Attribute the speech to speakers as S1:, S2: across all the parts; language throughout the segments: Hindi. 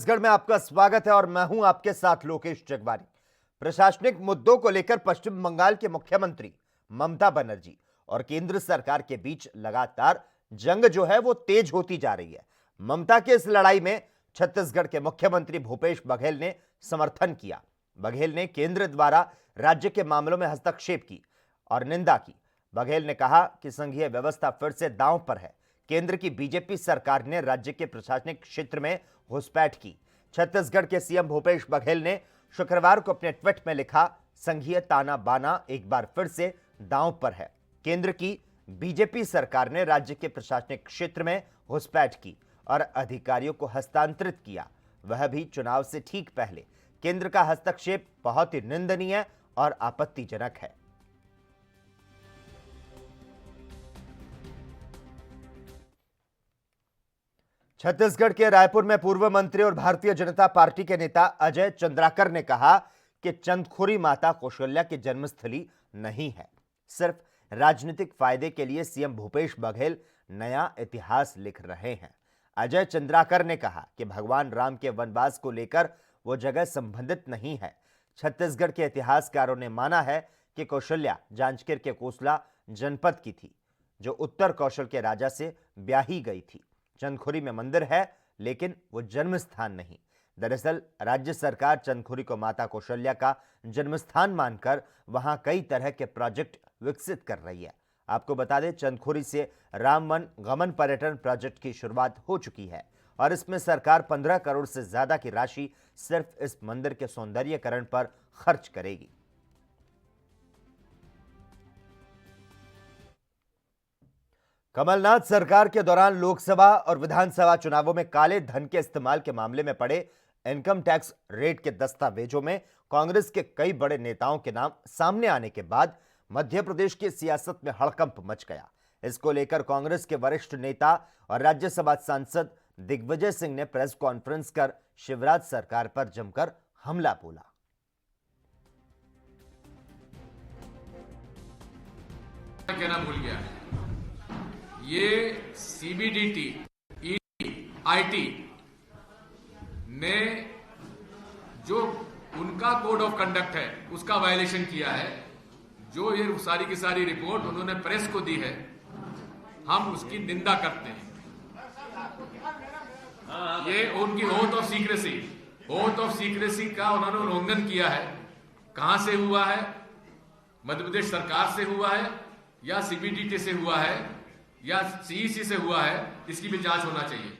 S1: छत्तीसगढ़ में आपका स्वागत है और मैं हूं आपके साथ लोकेश जगवानी। प्रशासनिक मुद्दों को लेकर पश्चिम बंगाल के मुख्यमंत्री ममता बनर्जी और केंद्र सरकार के बीच लगातार जंग जो है वो तेज होती जा रही है। ममता के इस लड़ाई में छत्तीसगढ़ के मुख्यमंत्री भूपेश बघेल ने समर्थन किया। बघेल ने केंद्र द्वारा राज्य के मामलों में हस्तक्षेप की और निंदा की। बघेल ने कहा कि संघीय व्यवस्था फिर से दांव पर है। केंद्र की बीजेपी सरकार ने राज्य के प्रशासनिक क्षेत्र में घुसपैठ की। छत्तीसगढ़ के सीएम भूपेश बघेल ने शुक्रवार को अपने ट्वीट में लिखा, संघीय ताना बाना एक बार फिर से दांव पर है। केंद्र की बीजेपी सरकार ने राज्य के प्रशासनिक क्षेत्र में घुसपैठ की और अधिकारियों को हस्तांतरित किया, वह भी चुनाव से ठीक पहले। केंद्र का हस्तक्षेप बहुत ही निंदनीय और आपत्तिजनक है। छत्तीसगढ़ के रायपुर में पूर्व मंत्री और भारतीय जनता पार्टी के नेता अजय चंद्राकर ने कहा कि चंदखुरी माता कौशल्या की जन्मस्थली नहीं है। सिर्फ राजनीतिक फायदे के लिए सीएम भूपेश बघेल नया इतिहास लिख रहे हैं। अजय चंद्राकर ने कहा कि भगवान राम के वनवास को लेकर वो जगह संबंधित नहीं है। छत्तीसगढ़ के इतिहासकारों ने माना है कि कौशल्या जांजगीर के कोसला जनपद की थी, जो उत्तर कौशल के राजा से ब्याही गई थी। चंदखुरी में मंदिर है, लेकिन वो जन्म स्थान नहीं। दरअसल राज्य सरकार चंदखुरी को माता कौशल्या का जन्म स्थान मानकर वहां कई तरह के प्रोजेक्ट विकसित कर रही है। आपको बता दें, चंदखुरी से राम वन गमन पर्यटन प्रोजेक्ट की शुरुआत हो चुकी है और इसमें सरकार 15 करोड़ से ज्यादा की राशि सिर्फ इस मंदिर के सौंदर्यीकरण पर खर्च करेगी। कमलनाथ सरकार के दौरान लोकसभा और विधानसभा चुनावों में काले धन के इस्तेमाल के मामले में पड़े इनकम टैक्स रेट के दस्तावेजों में कांग्रेस के कई बड़े नेताओं के नाम सामने आने के बाद मध्य प्रदेश की सियासत में हड़कंप मच गया। इसको लेकर कांग्रेस के वरिष्ठ नेता और राज्यसभा सांसद दिग्विजय सिंह ने प्रेस कॉन्फ्रेंस कर शिवराज सरकार पर जमकर हमला बोला।
S2: कहना भूल गया, ये सीबीडीटी, ईडी, आईटी ने जो उनका कोड ऑफ कंडक्ट है उसका वायलेशन किया है। जो ये सारी की सारी रिपोर्ट उन्होंने प्रेस को दी है, हम उसकी निंदा करते हैं। ये उनकी ओथ ऑफ सीक्रेसी का उन्होंने उल्लंघन किया है। कहां से हुआ है? मध्य प्रदेश सरकार से हुआ है या सीबीडीटी से हुआ है या सीईसी से हुआ है? इसकी भी जांच होना चाहिए।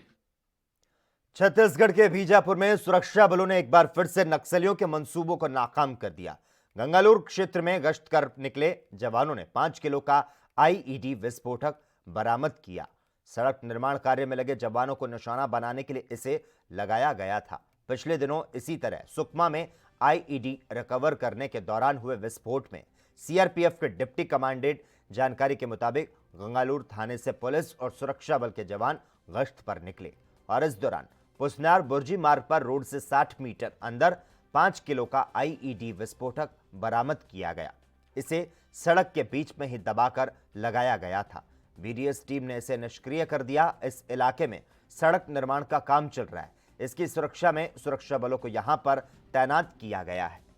S1: छत्तीसगढ़ के बीजापुर में सुरक्षा बलों ने एक बार फिर से नक्सलियों के मंसूबों को नाकाम कर दिया। गंगालूर क्षेत्र में गश्त कर निकले जवानों ने 5 किलो का आईईडी विस्फोटक बरामद किया। सड़क निर्माण कार्य में लगे जवानों को निशाना बनाने के लिए इसे लगाया गया था। पिछले दिनों इसी तरह सुकमा में आईईडी रिकवर करने के दौरान हुए विस्फोट में सीआरपीएफ के डिप्टी कमांडेंट जानकारी के मुताबिक गंगालूर थाने से पुलिस और सुरक्षा बल के जवान गश्त पर निकले और इस दौरान पुसनार बुर्जी मार्ग पर रोड से 60 मीटर अंदर 5 किलो का आईईडी विस्फोटक बरामद किया गया। इसे सड़क के बीच में ही दबाकर लगाया गया था। बीडीएस टीम ने इसे निष्क्रिय कर दिया। इस इलाके में सड़क निर्माण का काम चल रहा है। इसकी सुरक्षा में सुरक्षा बलों को यहां पर तैनात किया गया है।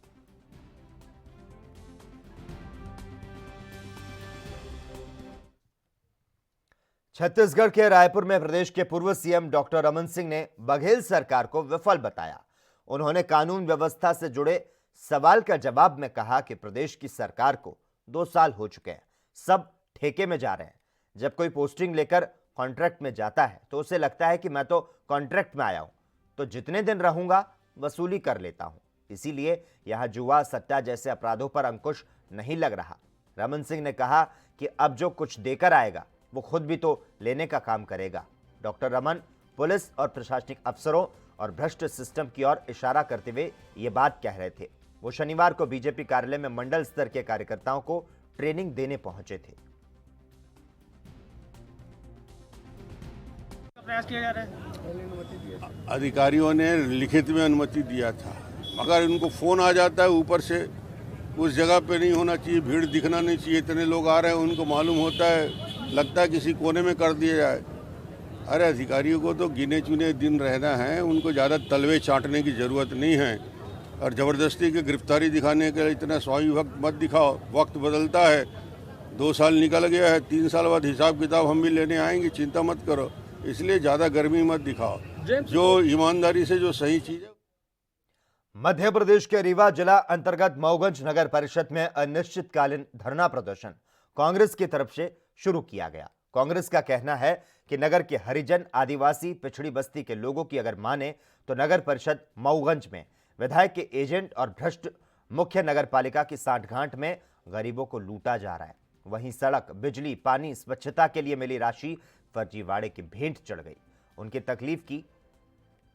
S1: छत्तीसगढ़ के रायपुर में प्रदेश के पूर्व सीएम डॉक्टर रमन सिंह ने बघेल सरकार को विफल बताया। उन्होंने कानून व्यवस्था से जुड़े सवाल का जवाब में कहा कि प्रदेश की सरकार को 2 साल हो चुके हैं, सब ठेके में जा रहे हैं। जब कोई पोस्टिंग लेकर कॉन्ट्रैक्ट में जाता है तो उसे लगता है कि मैं तो कॉन्ट्रैक्ट में आया हूं, तो जितने दिन रहूंगा वसूली कर लेता हूं। इसीलिए यहां जुआ, सट्टा जैसे अपराधों पर अंकुश नहीं लग रहा। रमन सिंह ने कहा कि अब जो कुछ देकर आएगा वो खुद भी तो लेने का काम करेगा। डॉक्टर रमन पुलिस और प्रशासनिक अफसरों और भ्रष्ट सिस्टम की ओर इशारा करते हुए ये बात कह रहे थे। वो शनिवार को बीजेपी कार्यालय में मंडल स्तर के कार्यकर्ताओं को ट्रेनिंग देने पहुंचे थे।
S3: प्रयास किया जा रहा है।
S4: अधिकारियों ने लिखित में अनुमति दिया था, मगर इनको फोन आ जाता है ऊपर से, उस जगह पे नहीं होना चाहिए, भीड़ दिखना नहीं चाहिए, इतने लोग आ रहे हैं, उनको मालूम होता है, लगता है किसी कोने में कर दिया जाए। अरे अधिकारियों को तो गिने चुने दिन रहना है, उनको ज़्यादा तलवे चाटने की ज़रूरत नहीं है और ज़बरदस्ती की गिरफ्तारी दिखाने के लिए इतना स्वामी वक्त मत दिखाओ। वक्त बदलता है, 2 साल निकल गया है, 3 साल बाद हिसाब किताब हम भी लेने आएंगे, चिंता मत करो। इसलिए ज़्यादा गर्मी मत दिखाओ, जो ईमानदारी से जो सही चीज़ है।
S1: मध्य प्रदेश के रीवा जिला अंतर्गत मऊगंज नगर परिषद में अनिश्चितकालीन धरना प्रदर्शन कांग्रेस की तरफ से शुरू किया गया। कांग्रेस का कहना है कि नगर के हरिजन, आदिवासी, पिछड़ी बस्ती के लोगों की अगर माने तो नगर परिषद मऊगंज में विधायक के एजेंट और भ्रष्ट मुख्य नगर पालिका की सांठगांठ में गरीबों को लूटा जा रहा है। वहीं सड़क, बिजली, पानी, स्वच्छता के लिए मिली राशि फर्जीवाड़े की भेंट चढ़ गई। उनकी तकलीफ की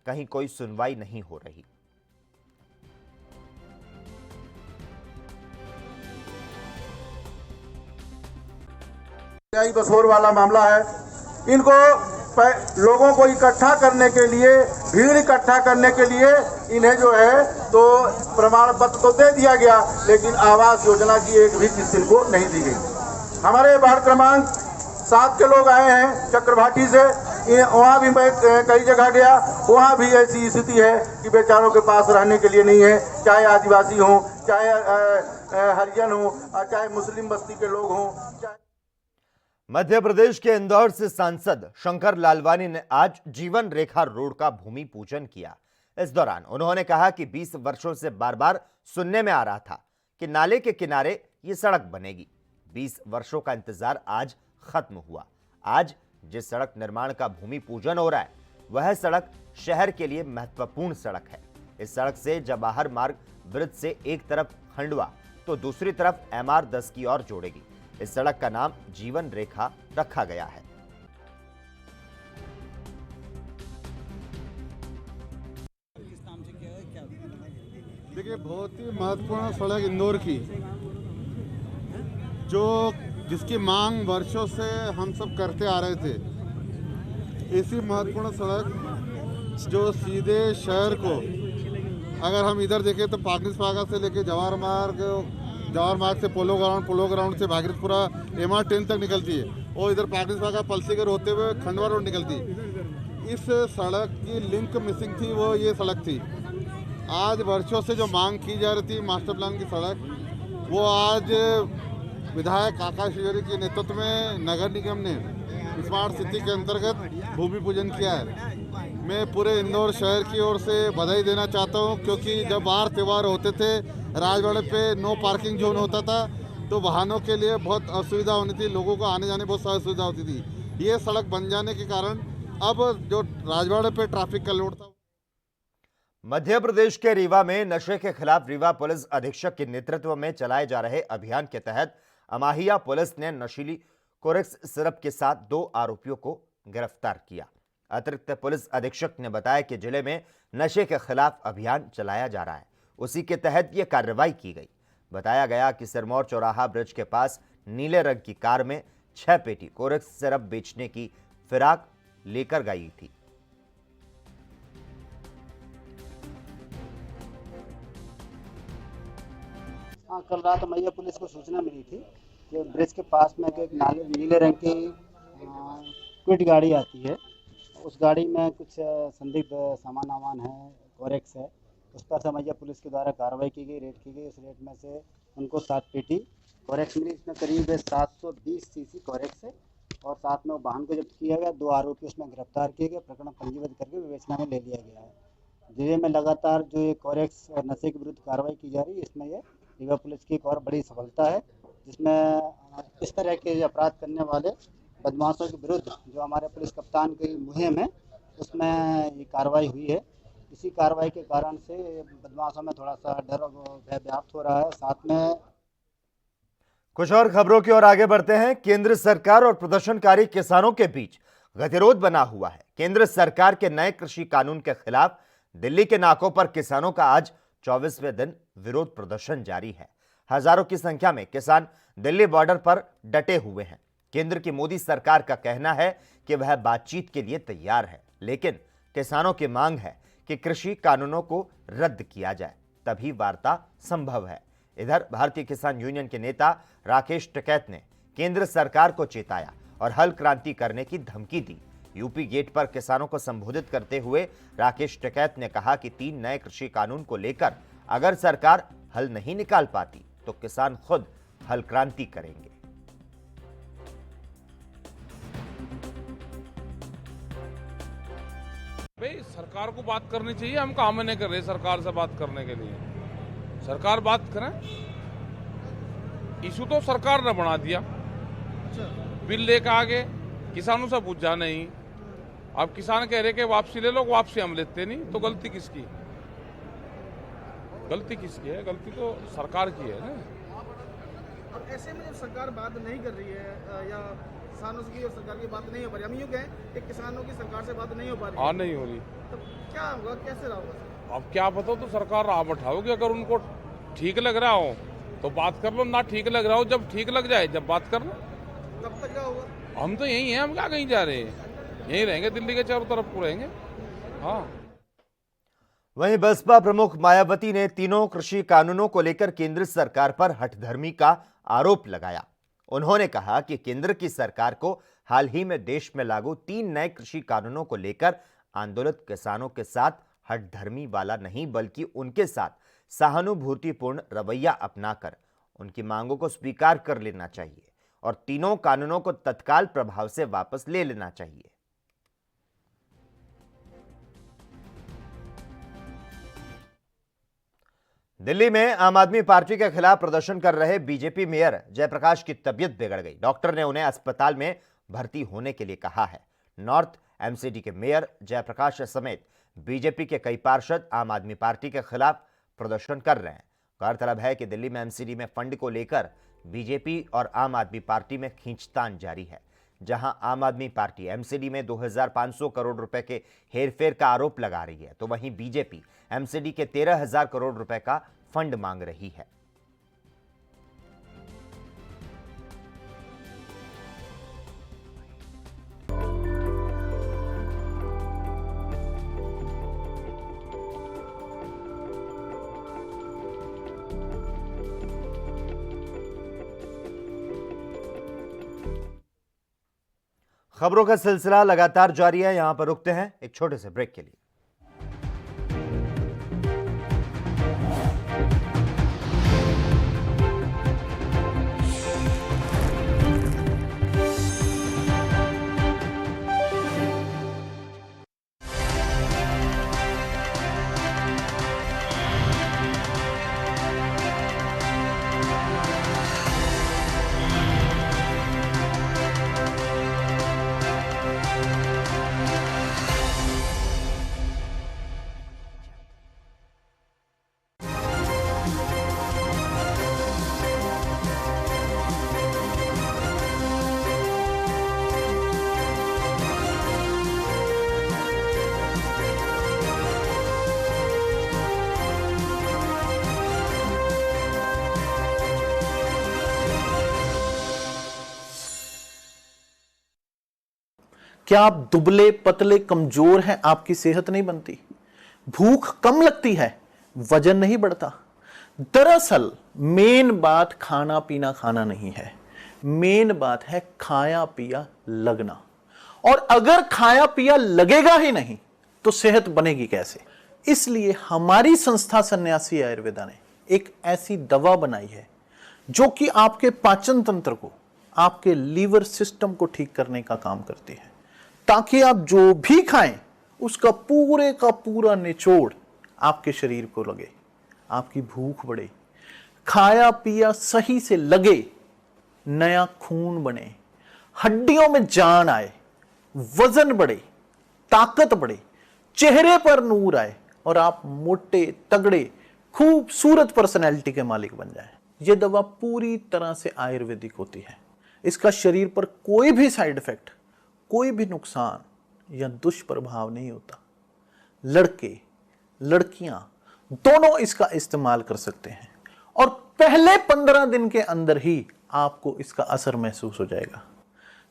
S1: कहीं कोई सुनवाई नहीं हो रही।
S5: बसोर वाला मामला है। इनको लोगों को इकट्ठा करने के लिए, भीड़ इकट्ठा करने के लिए इन्हें जो है तो प्रमाण पत्र तो दे दिया गया, लेकिन आवास योजना की एक भी किस्त इनको नहीं दी गई। हमारे वार्ड क्रमांक 7 के लोग आए हैं चक्रभाटी से, वहाँ भी मैं कई जगह गया, वहाँ भी ऐसी स्थिति है कि बेचारों के पास रहने के लिए नहीं है, चाहे आदिवासी हों, चाहे हरिजन हों, चाहे मुस्लिम बस्ती के लोग हों।
S1: मध्य प्रदेश के इंदौर से सांसद शंकर लालवानी ने आज जीवन रेखा रोड का भूमि पूजन किया। इस दौरान उन्होंने कहा कि 20 वर्षों से बार बार सुनने में आ रहा था कि नाले के किनारे ये सड़क बनेगी। 20 वर्षों का इंतजार आज खत्म हुआ। आज जिस सड़क निर्माण का भूमि पूजन हो रहा है वह सड़क शहर के लिए महत्वपूर्ण सड़क है। इस सड़क से जवाहर मार्ग ब्रिज से एक तरफ खंडवा तो दूसरी तरफ MR10 की ओर जोड़ेगी। इस सड़क का नाम जीवन रेखा रखा गया है।
S6: देखिए, बहुत ही महत्वपूर्ण सड़क इंदौर की, जिसकी मांग वर्षों से हम सब करते आ रहे थे। ऐसी महत्वपूर्ण सड़क जो सीधे शहर को, अगर हम इधर देखें तो पागनिसपागा से लेके जवाहर मार्ग से पोलो ग्राउंड से भागीरथपुरा MR10 तक निकलती है और इधर पागनिसपागा पलसीगर होते हुए खंडवा रोड निकलती है। इस सड़क की लिंक मिसिंग थी, वो ये सड़क थी। आज वर्षों से जो मांग की जा रही थी मास्टर प्लान की सड़क, वो आज विधायक आकाश तिवारी के नेतृत्व में नगर निगम ने स्मार्ट सिटी के अंतर्गत भूमि पूजन किया है। मैं पूरे इंदौर शहर की ओर से बधाई देना चाहता हूं, क्योंकि जब बाहर त्यौहार होते थे राजवाड़े पे नो पार्किंग जोन होता था तो वाहनों के लिए बहुत असुविधा होनी थी, लोगों को आने जाने बहुत असुविधा होती थी। ये सड़क बन जाने के कारण अब जो राजवाड़े पे ट्रैफिक का लोड था।
S1: मध्य प्रदेश के रीवा में नशे के खिलाफ रीवा पुलिस अधीक्षक के नेतृत्व में चलाए जा रहे अभियान के तहत अमाहिया पुलिस ने नशीली कोरेक्स सिरप के साथ 2 आरोपियों को गिरफ्तार किया। अतिरिक्त पुलिस अधीक्षक ने बताया कि जिले में नशे के खिलाफ अभियान चलाया जा रहा है, उसी के तहत यह कार्रवाई की गई। बताया गया कि सिरमौर चौराहा ब्रिज के पास नीले रंग की कार में 6 पेटी कोरेक्स सिरप बेचने की फिराक लेकर गई थी।
S7: कल रात मैया पुलिस को सूचना मिली थी कि ब्रिज के पास में एक नीले रंग की क्विड गाड़ी आती है। उस गाड़ी में कुछ संदिग्ध सामान है, कोरेक्स है। उस पर से मैया पुलिस के द्वारा कार्रवाई की गई, रेड की गई। इस रेड में से उनको 7 पेटी कोरेक्स मिली। इसमें करीब 720 सीसी कोरेक्स है और साथ में वो वाहन को जब्त किया गया। 2 आरोपी उसमें गिरफ्तार किए गए, प्रकरण पंजीबद्ध करके विवेचना में ले लिया गया है। जिले में लगातार जो ये कोरेक्स और नशे के विरुद्ध कार्रवाई की जा रही है, इसमें ये रीवा पुलिस की एक और बड़ी सफलता है, जिसमें इस तरह के अपराध करने वाले बदमाशों के विरुद्ध जो हमारे पुलिस कप्तान की मुहिम है उसमें ये कार्रवाई हुई है। इसी कार्रवाई के कारण से बदमाशों में थोड़ा सा डर भय व्याप्त हो रहा है। साथ में
S1: कुछ और खबरों की ओर आगे बढ़ते हैं। केंद्र सरकार और प्रदर्शनकारी किसानों के बीच गतिरोध बना हुआ है। केंद्र सरकार के नए कृषि कानून के खिलाफ दिल्ली के नाकों पर किसानों का आज 24वें दिन विरोध प्रदर्शन जारी है। हजारों की संख्या में किसान दिल्ली बॉर्डर पर डटे हुए हैं। केंद्र की मोदी सरकार का कहना है कि वह बातचीत के लिए तैयार है, लेकिन किसानों की मांग है कि कृषि कानूनों को रद्द किया जाए, तभी वार्ता संभव है। इधर भारतीय किसान यूनियन के नेता राकेश टिकैत ने केंद्र सरकार को चेताया और हल क्रांति करने की धमकी दी। यूपी गेट पर किसानों को संबोधित करते हुए राकेश टिकैत ने कहा कि 3 नए कृषि कानून को लेकर अगर सरकार हल नहीं निकाल पाती तो किसान खुद हल क्रांति करेंगे।
S8: भाई सरकार को बात करनी चाहिए, हम काम नहीं कर रहे सरकार से बात करने के लिए। सरकार बात करें, इशू तो सरकार ने बना दिया, बिल लेकर आगे किसानों से पूछा नहीं। अब किसान कह रहे कि वापसी ले लो, वापसी हम लेते नहीं, तो गलती किसकी? गलती किसकी है? गलती तो सरकार की है ना।
S3: अब ऐसे में जब सरकार बात नहीं कर रही है या किसानों की और सरकार की बात नहीं हो पा रही, हम यूँ कहें कि किसानों की सरकार से बात नहीं हो पा रही,
S8: हाँ नहीं हो रही,
S3: तो क्या होगा, कैसे रहा होगा?
S8: अब क्या बताओ, तो सरकार राह बैठाओगी। अगर उनको ठीक लग रहा हो तो बात कर लो, ना ठीक लग रहा हो जब ठीक लग जाए जब बात कर लो।
S3: कब तक क्या होगा?
S8: हम तो यही हैं, हम क्या कहीं जा रहे हैं, यहीं रहेंगे, दिल्ली के चारों तरफ को रहेंगे। हाँ।
S1: वहीं बसपा प्रमुख मायावती ने तीनों कृषि कानूनों को लेकर केंद्र सरकार पर हठधर्मी का आरोप लगाया। उन्होंने कहा कि केंद्र की सरकार को हाल ही में देश में लागू 3 नए कृषि कानूनों को लेकर आंदोलित किसानों के साथ हठधर्मी वाला नहीं बल्कि उनके साथ सहानुभूतिपूर्ण रवैया अपनाकर उनकी मांगों को स्वीकार कर लेना चाहिए और तीनों कानूनों को तत्काल प्रभाव से वापस ले लेना चाहिए। दिल्ली में आम आदमी पार्टी के खिलाफ प्रदर्शन कर रहे बीजेपी मेयर जयप्रकाश की तबीयत बिगड़ गई। डॉक्टर ने उन्हें अस्पताल में भर्ती होने के लिए कहा है। नॉर्थ एमसीडी के मेयर जयप्रकाश समेत बीजेपी के कई पार्षद आम आदमी पार्टी के खिलाफ प्रदर्शन कर रहे हैं। गौरतलब है कि दिल्ली में एमसीडी में फंड को लेकर बीजेपी और आम आदमी पार्टी में खींचतान जारी है। जहां आम आदमी पार्टी एमसीडी में 2500 करोड़ रुपए के हेरफेर का आरोप लगा रही है, तो वहीं बीजेपी एमसीडी के 13,000 करोड़ रुपए का फंड मांग रही है। खबरों का सिलसिला लगातार जारी है। यहां पर रुकते हैं एक छोटे से ब्रेक के लिए।
S9: क्या आप दुबले पतले कमजोर हैं? आपकी सेहत नहीं बनती, भूख कम लगती है, वजन नहीं बढ़ता। दरअसल मेन बात खाना पीना खाना नहीं है, मेन बात है खाया पिया लगना। और अगर खाया पिया लगेगा ही नहीं तो सेहत बनेगी कैसे? इसलिए हमारी संस्था सन्यासी आयुर्वेदा ने एक ऐसी दवा बनाई है जो कि आपके पाचन तंत्र को, आपके लीवर सिस्टम को ठीक करने का काम करती है, ताकि आप जो भी खाएं उसका पूरे का पूरा निचोड़ आपके शरीर को लगे, आपकी भूख बढ़े, खाया पिया सही से लगे, नया खून बने, हड्डियों में जान आए, वजन बढ़े, ताकत बढ़े, चेहरे पर नूर आए और आप मोटे तगड़े खूबसूरत पर्सनैलिटी के मालिक बन जाएं। यह दवा पूरी तरह से आयुर्वेदिक होती है। इसका शरीर पर कोई भी साइड इफेक्ट, कोई भी नुकसान या दुष्प्रभाव नहीं होता। लड़के लड़कियां दोनों इसका इस्तेमाल कर सकते हैं और पहले 15 दिन के अंदर ही आपको इसका असर महसूस हो जाएगा।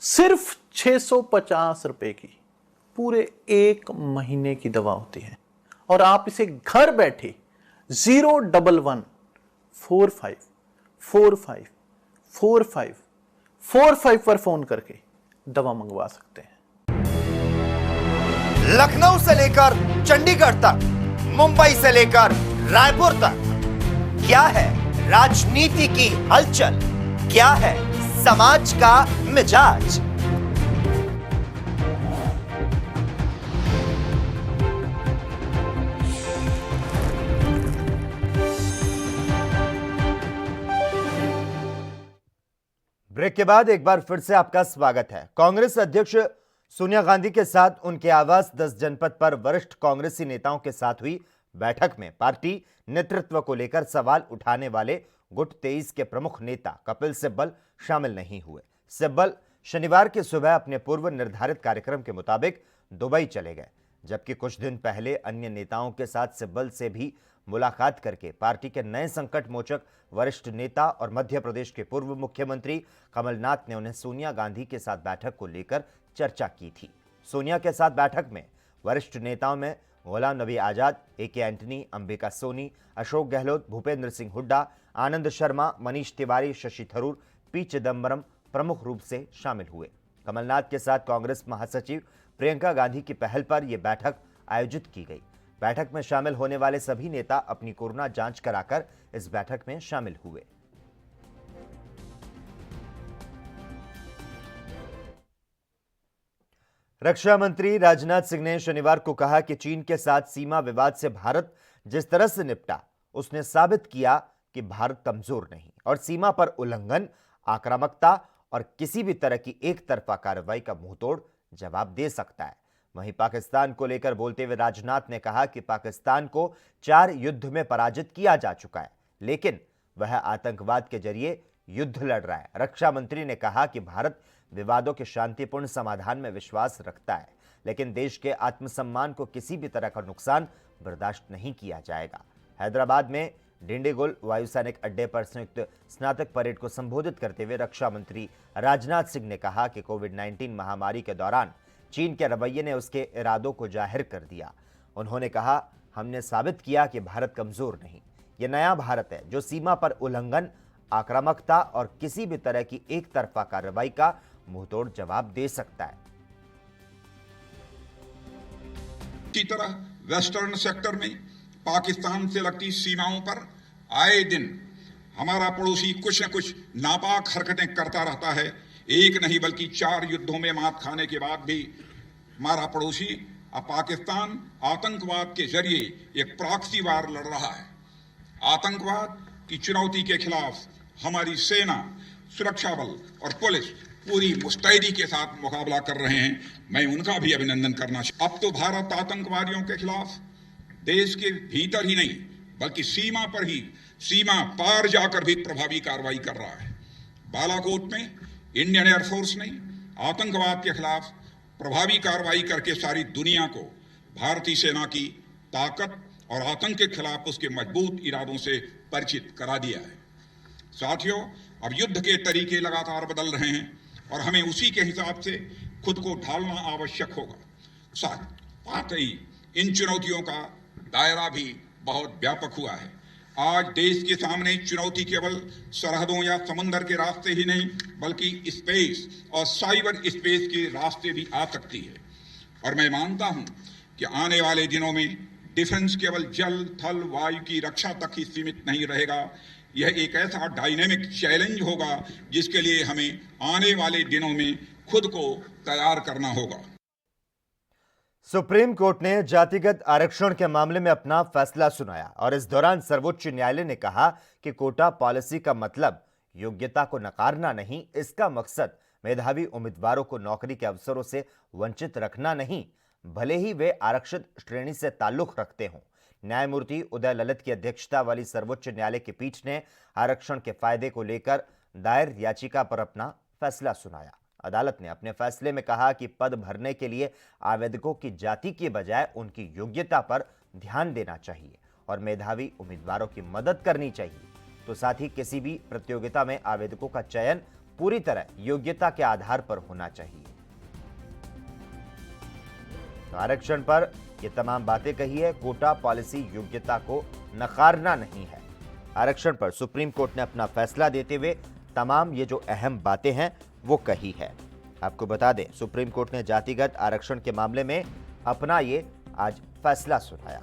S9: सिर्फ 650 रुपए की पूरे 1 महीने की दवा होती है और आप इसे घर बैठे 01145454545 पर फोन करके दवा मंगवा सकते हैं।
S1: लखनऊ से लेकर चंडीगढ़ तक, मुंबई से लेकर रायपुर तक, क्या है राजनीति की हलचल, क्या है समाज का मिजाज। ब्रेक के बाद एक बार फिर से आपका स्वागत है। कांग्रेस अध्यक्ष सोनिया गांधी के साथ उनके आवास 10 जनपद पर वरिष्ठ कांग्रेसी नेताओं के साथ हुई बैठक में पार्टी नेतृत्व को लेकर सवाल उठाने वाले गुट 23 के प्रमुख नेता कपिल सिब्बल शामिल नहीं हुए। सिब्बल शनिवार की सुबह अपने पूर्व निर्धारित कार्यक्रम के मुताबिक दुबई चले गए, जबकि कुछ दिन पहले अन्य नेताओं के साथ सिब्बल से भी मुलाकात करके पार्टी के नए संकट मोचक वरिष्ठ नेता और मध्य प्रदेश के पूर्व मुख्यमंत्री कमलनाथ ने उन्हें सोनिया गांधी के साथ बैठक को लेकर चर्चा की थी। सोनिया के साथ बैठक में वरिष्ठ नेताओं में Ghulam Nabi Azad, A K. Antony, Ambika Soni, Ashok Gehlot, Bhupendra Singh Hooda, Anand Sharma, Manish Tiwari, Shashi Tharoor, P Chidambaram प्रमुख रूप से शामिल हुए। कमलनाथ के साथ कांग्रेस महासचिव प्रियंका गांधी की पहल पर यह बैठक आयोजित की गई। बैठक में शामिल होने वाले सभी नेता अपनी कोरोना जांच कराकर इस बैठक में शामिल हुए। रक्षा मंत्री राजनाथ सिंह ने शनिवार को कहा कि चीन के साथ सीमा विवाद से भारत जिस तरह से निपटा, उसने साबित किया कि भारत कमजोर नहीं और सीमा पर उल्लंघन, आक्रामकता और किसी भी तरह की एक तरफा कार्रवाई का मुंहतोड़ जवाब दे सकता है। वहीं पाकिस्तान को लेकर बोलते हुए राजनाथ ने कहा कि पाकिस्तान को 4 युद्ध में पराजित किया जा चुका है, लेकिन वह आतंकवाद के जरिए युद्ध लड़ रहा है। रक्षा मंत्री ने कहा कि भारत विवादों के शांतिपूर्ण समाधान में विश्वास रखता है, लेकिन देश के आत्मसम्मान को किसी भी तरह का नुकसान बर्दाश्त नहीं किया जाएगा। हैदराबाद में डिंडीगुल वायुसैनिक अड्डे पर संयुक्त स्नातक परेड को संबोधित करते हुए रक्षा मंत्री राजनाथ सिंह ने कहा कि कोविड-19 महामारी के दौरान चीन के रवैये ने उसके इरादों को जाहिर कर दिया। उन्होंने कहा, हमने साबित किया कि भारत कमजोर नहीं, यह नया भारत है जो सीमा पर उल्लंघन, आक्रामकता और किसी भी तरह की एक तरफा कार्रवाई का मुंहतोड़ जवाब दे सकता है।
S10: इसी तरह वेस्टर्न सेक्टर में पाकिस्तान से लगती सीमाओं पर आए दिन हमारा पड़ोसी कुछ न कुछ नापाक हरकतें करता रहता है। एक नहीं बल्कि 4 युद्धों में मात खाने के बाद भी हमारा पड़ोसी अब पाकिस्तान आतंकवाद के जरिए एक प्रॉक्सी वार लड़ रहा है। आतंकवाद की चुनौती के खिलाफ हमारी सेना, सुरक्षा बल और पुलिस पूरी मुस्तैदी के साथ मुकाबला कर रहे हैं। मैं उनका भी अभिनंदन करना चाहूं। अब तो भारत आतंकवादियों के खिलाफ देश के भीतर ही नहीं बल्कि सीमा पर ही, सीमा पार जाकर भी प्रभावी कार्रवाई कर रहा है। बालाकोट में इंडियन एयरफोर्स ने आतंकवाद के खिलाफ प्रभावी कार्रवाई करके सारी दुनिया को भारतीय सेना की ताकत और आतंक के खिलाफ उसके मजबूत इरादों से परिचित करा दिया है। साथियों, अब युद्ध के तरीके लगातार बदल रहे हैं और हमें उसी के हिसाब से खुद को ढालना आवश्यक होगा। वाकई इन चुनौतियों का दायरा भी बहुत व्यापक हुआ है। आज देश के सामने चुनौती केवल सरहदों या समंदर के रास्ते ही नहीं बल्कि स्पेस और साइबर स्पेस के रास्ते भी आ सकती है। और मैं मानता हूं कि आने वाले दिनों में डिफेंस केवल जल, थल, वायु की रक्षा तक ही सीमित नहीं रहेगा। यह एक ऐसा डायनेमिक चैलेंज होगा जिसके लिए हमें आने वाले दिनों में खुद को तैयार करना होगा।
S1: सुप्रीम कोर्ट ने जातिगत आरक्षण के मामले में अपना फैसला सुनाया और इस दौरान सर्वोच्च न्यायालय ने कहा कि कोटा पॉलिसी का मतलब योग्यता को नकारना नहीं, इसका मकसद मेधावी उम्मीदवारों को नौकरी के अवसरों से वंचित रखना नहीं, भले ही वे आरक्षित श्रेणी से ताल्लुक रखते हों। न्यायमूर्ति उदय ललित की अध्यक्षता वाली सर्वोच्च न्यायालय की पीठ ने आरक्षण के फायदे को लेकर दायर याचिका पर अपना फैसला सुनाया। अदालत ने अपने फैसले में कहा कि पद भरने के लिए आवेदकों की जाति के बजाय उनकी योग्यता पर ध्यान देना चाहिए और मेधावी उम्मीदवारों की मदद करनी चाहिए। तो साथ ही किसी भी प्रतियोगिता में आवेदकों का चयन पूरी तरह योग्यता के आधार पर होना चाहिए। तो आरक्षण पर ये तमाम बातें कही है। कोटा पॉलिसी योग्यता को नकारना नहीं है। आरक्षण पर सुप्रीम कोर्ट ने अपना फैसला देते हुए तमाम ये जो अहम बातें हैं वो कही है। आपको बता दें, सुप्रीम कोर्ट ने जातिगत आरक्षण के मामले में अपना ये आज फैसला सुनाया।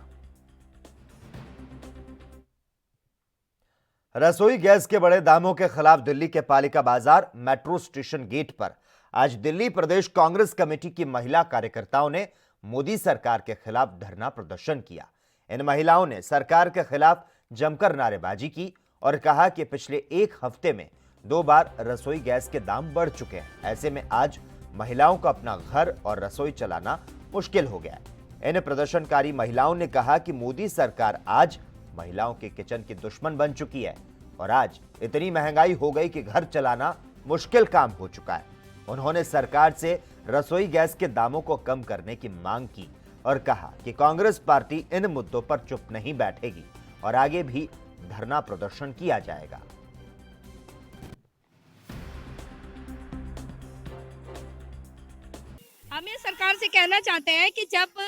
S1: रसोई गैस के बड़े दामों के खिलाफ दिल्ली के पालिका बाजार मेट्रो स्टेशन गेट पर आज दिल्ली प्रदेश कांग्रेस कमेटी की महिला कार्यकर्ताओं ने मोदी सरकार के खिलाफ धरना प्रदर्शन किया। इन महिलाओं ने सरकार के खिलाफ जमकर नारेबाजी की और कहा कि पिछले एक हफ्ते में 2 बार रसोई गैस के दाम बढ़ चुके हैं। ऐसे में आज महिलाओं को अपना घर और रसोई चलाना मुश्किल हो गया है। इन प्रदर्शनकारी महिलाओं ने कहा कि मोदी सरकार आज महिलाओं के किचन की दुश्मन बन चुकी है और आज इतनी महंगाई हो गई कि घर चलाना मुश्किल काम हो चुका है। उन्होंने सरकार से रसोई गैस के दामों को कम करने की मांग की और कहा कि कांग्रेस पार्टी इन मुद्दों पर चुप नहीं बैठेगी और आगे भी धरना प्रदर्शन किया जाएगा।
S11: हम ये सरकार से कहना चाहते हैं कि जब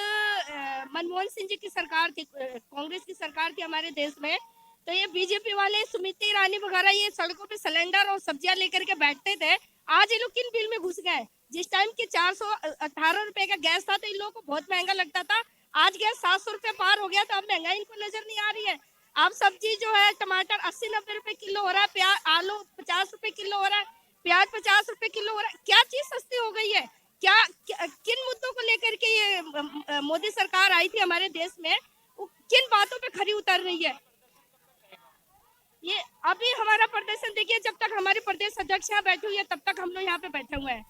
S11: मनमोहन सिंह जी की सरकार थी, कांग्रेस की सरकार थी हमारे देश में, तो ये बीजेपी वाले स्मृति ईरानी वगैरह ये सड़कों पे सिलेंडर और सब्जियां लेकर के बैठते थे। आज ये लोग किन बिल में घुस गए? जिस टाइम की 418 रुपए का गैस था तो इन लोगों को बहुत महंगा लगता था। आज गैस 700 रुपए पार हो गया तो अब महंगाई इनको नजर नहीं आ रही है। अब सब्जी जो है टमाटर 80-90 रुपए किलो हो रहा है, प्याज आलू 50 रुपए किलो हो रहा है, प्याज 50 रुपए किलो हो रहा है। क्या चीज सस्ती हो गई है? किन मुद्दों को लेकर के ये मोदी सरकार आई थी हमारे देश में, किन बातों पे खरी उतर रही है? ये अभी हमारा प्रदर्शन देखिए, जब तक हमारी प्रदेश अध्यक्ष यहाँ बैठी हुई है तब तक हम लोग यहाँ पे बैठे हुए हैं।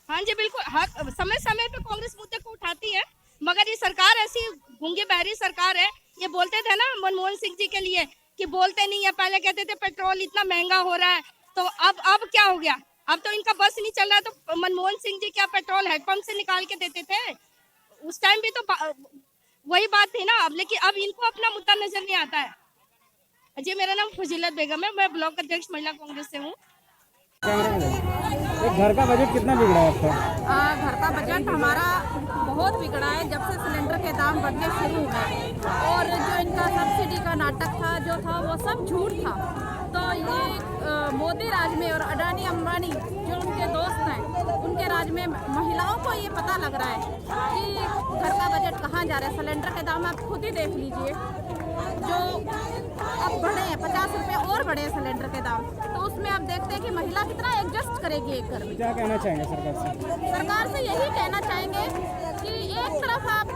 S11: हाँ जी बिल्कुल, हाँ, समय समय पे कांग्रेस मुद्दे को उठाती है, मगर ये सरकार ऐसी गूंगी बहरी सरकार है। ये बोलते थे ना मनमोहन सिंह जी के लिए कि बोलते नहीं है, पहले कहते थे पेट्रोल इतना महंगा हो रहा है, तो अब क्या हो गया? अब तो इनका बस नहीं चल रहा है। तो मनमोहन सिंह जी क्या पेट्रोल हैंडपंप से निकाल के देते थे? उस टाइम भी तो वही बात थी ना। अब लेकिन अब इनको अपना मुद्दा नजर नहीं आता है। जी मेरा नाम फजीलत बेगम है, मैं ब्लॉक अध्यक्ष महिला कांग्रेस से हूँ।
S3: घर का बजट कितना बिगड़ा है आपका?
S12: घर का बजट हमारा बहुत बिगड़ा है जब से सिलेंडर के दाम बढ़ने शुरू हुए, और जो इनका सब्सिडी का नाटक था जो था वो सब झूठ था। तो ये मोदी राज में और अडानी अंबानी जो उनके दोस्त हैं, उनके राज में महिलाओं को ये पता लग रहा है कि घर का बजट कहाँ जा रहा है। सिलेंडर के दाम आप खुद ही देख लीजिए, जो अब बढ़े हैं 50 रुपए और बढ़े हैं सिलेंडर के दाम। तो उसमें आप देखते हैं कि महिला कितना एडजस्ट करेगी एक घर में।
S3: क्या कहना चाहेंगे सरकार से?
S12: सरकार से यही कहना चाहेंगे कि एक तरफ आप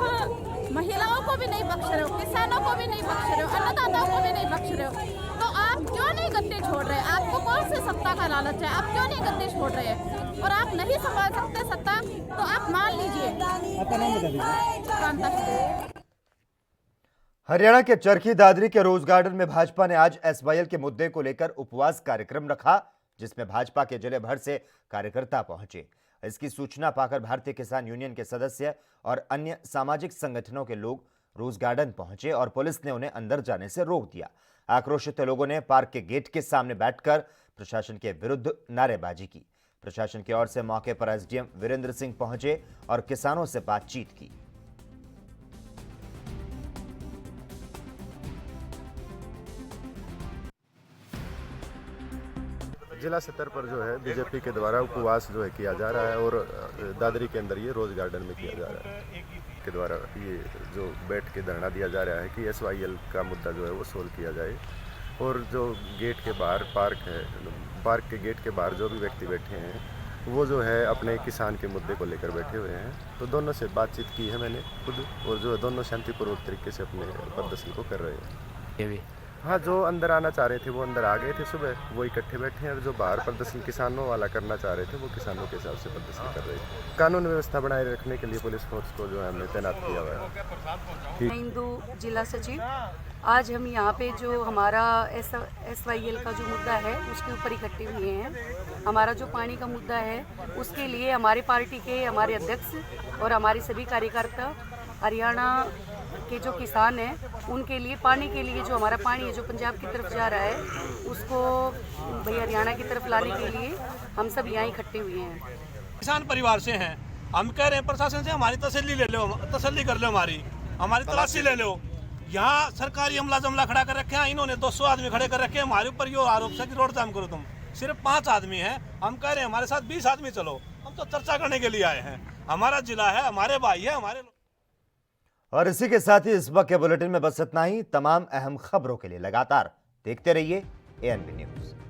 S12: महिलाओं को भी नहीं बख्श रहे हो, किसानों को भी नहीं बख्श रहे हो, अन्नदाताओं को भी नहीं बख्श रहे हो, तो आप क्यों नहीं गद्दे छोड़ रहे? आपको कौन से सत्ता का लालच है? आप क्यों नहीं गद्दे छोड़ रहे हैं? और आप नहीं संभाल सकते सत्ता तो आप मान लीजिए।
S3: आपका नाम बता दीजिए।
S1: हरियाणा के चरखी दादरी के रोज गार्डन में भाजपा ने आज एसवाईएल के मुद्दे को लेकर उपवास कार्यक्रम रखा, जिसमें भाजपा के जिले भर से कार्यकर्ता पहुंचे। इसकी सूचना पाकर भारतीय किसान यूनियन के सदस्य और अन्य सामाजिक संगठनों के लोग रोज गार्डन पहुंचे और पुलिस ने उन्हें अंदर जाने से रोक दिया। आक्रोशित लोगों ने पार्क के गेट के सामने बैठकर प्रशासन के विरुद्ध नारेबाजी की। प्रशासन की ओर से मौके पर एसडीएम वीरेंद्र सिंह पहुंचे और किसानों से बातचीत की।
S13: जिला स्तर पर जो है बीजेपी के द्वारा उपवास जो है किया जा रहा है, और दादरी के अंदर ये रोज गार्डन में किया जा रहा है के द्वारा ये जो बैठ के धरना दिया जा रहा है कि एसवाईएल का मुद्दा जो है वो सोल्व किया जाए। और जो गेट के बाहर पार्क है, पार्क के गेट के बाहर जो भी व्यक्ति बैठे हैं वो जो है अपने किसान के मुद्दे को लेकर बैठे हुए हैं। तो दोनों से बातचीत की है मैंने खुद, और जो दोनों शांतिपूर्वक तरीके से अपने प्रदर्शन को कर रहे हैं। हाँ, जो अंदर आना चाह रहे थे वो अंदर आ गए थे सुबह, वो इकट्ठे बैठे हैं, और जो बाहर प्रदर्शन किसानों वाला करना चाह रहे थे वो किसानों के हिसाब से प्रदर्शन कर रहे थे। कानून व्यवस्था बनाए रखने के लिए पुलिस फोर्स को जो है हमने तैनात किया हुआ है।
S14: हिंदू जिला सचिव, आज हम यहाँ पे जो हमारा एसवाईएल का जो मुद्दा है उसके ऊपर इकट्ठे हुए हैं। हमारा जो पानी का मुद्दा है उसके लिए हमारी पार्टी के हमारे अध्यक्ष और हमारे सभी कार्यकर्ता हरियाणा के जो किसान हैं उनके लिए पानी के लिए, जो हमारा पानी है जो पंजाब की तरफ जा रहा है उसको भैया हरियाणा की तरफ लाने के लिए हम सब यहाँ इकट्ठे हुए हैं।
S15: किसान परिवार से हैं, हम कह रहे हैं प्रशासन से हमारी तसल्ली ले लो, तसल्ली कर लो, हमारी तलाशी ले लो। यहाँ सरकारी अमला जमला खड़ा कर रखे हैं, इन्होंने 200 आदमी खड़े कर रखे हैं। हमारे ऊपर यो आरोप है कि रोड जाम करो तुम। सिर्फ 5 आदमी हैं, हम कह रहे हैं हमारे साथ 20 आदमी चलो। हम तो चर्चा करने के लिए आए हैं। हमारा जिला है, हमारे भाई है, हमारे लोग।
S1: और इसी के साथ ही इस वक्त के बुलेटिन में बस इतना ही। तमाम अहम खबरों के लिए लगातार देखते रहिए ANB न्यूज।